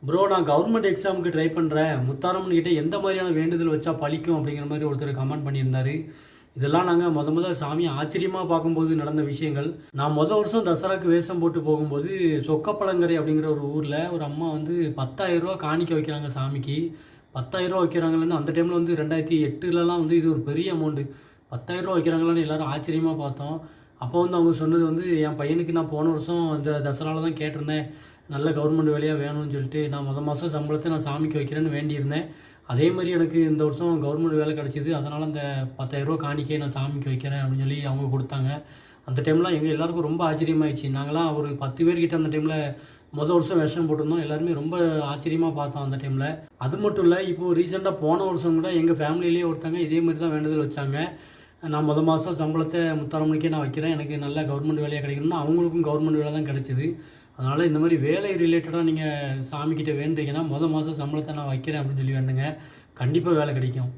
Bro நான் government எக்ஸாமுக்கு try பண்ணுறேன். முத்தாரம்மன் கிட்ட எந்த மாதிரியான வேண்டுதல் வச்சா பலிக்கும் அப்படிங்கிற மாதிரி ஒருத்தர் கமெண்ட் பண்ணியிருந்தாரு. இதெல்லாம் நாங்கள் முத சாமியை ஆச்சரியமாக பார்க்கும்போது நடந்த விஷயங்கள். நான் வருஷம் தசராக்கு வேஷம் போட்டு போகும்போது சொக்கப்பழங்கரை அப்படிங்கிற ஒரு ஊரில் ஒரு அம்மா வந்து 10,000 ரூபா காணிக்க வைக்கிறாங்க சாமிக்கு. 10,000 ரூபா வைக்கிறாங்கன்னு அந்த டைமில் வந்து 2008லலாம் வந்து இது ஒரு பெரிய அமௌண்ட்டு. 10,000 ரூபா வைக்கிறாங்களான்னு எல்லாரும் ஆச்சரியமாக பார்த்தோம். அப்போ வந்து அவங்க சொன்னது வந்து என் பையனுக்கு நான் போன வருஷம் இந்த தசராவில் தான் கேட்டிருந்தேன். நல்ல கவர்மெண்ட் வேலையாக வேணும்னு சொல்லிட்டு நான் மாதம் சம்பளத்தை நான் சாமிக்கு வைக்கிறேன்னு வேண்டியிருந்தேன். அதே மாதிரி எனக்கு இந்த வருஷம் கவர்மெண்ட் வேலை கிடச்சிது. அதனால் அந்த 10,000 ரூபா காணிக்கையை நான் சாமிக்கு வைக்கிறேன் அப்படின்னு சொல்லி அவங்க கொடுத்தாங்க. அந்த டைம்லாம் எங்கள் எல்லாருக்கும் ரொம்ப ஆச்சரியமாயிடுச்சு. நாங்களாம் ஒரு 10 பேர்கிட்ட அந்த டைமில் வருஷம் வேஷம் போட்டிருந்தோம். எல்லாருமே ரொம்ப ஆச்சரியமாக பார்த்தோம் அந்த டைமில். அது மட்டும் இல்லை, இப்போது ரீசெண்டாக போன வருஷம் கூட எங்கள் ஃபேமிலியிலேயே ஒருத்தங்க இதே மாதிரி தான் வேண்டுதல் வச்சாங்க. நான் மாதம் சம்பளத்தை முத்தாரம்மனுக்கே நான் வைக்கிறேன், எனக்கு நல்ல கவர்மெண்ட் வேலையாக கிடைக்கணும்னா அவங்களுக்கும் கவர்மெண்ட் வேலை தான் கிடச்சிது. அதனால் இந்த மாதிரி வேலை ரிலேட்டடாக நீங்கள் சாமிக்கிட்ட வேண்டுறீங்கன்னா மாதம் சம்பளத்தை நான் வைக்கிறேன் அப்படின்னு சொல்லி வேண்டுங்க. கண்டிப்பாக வேலை கிடைக்கும்.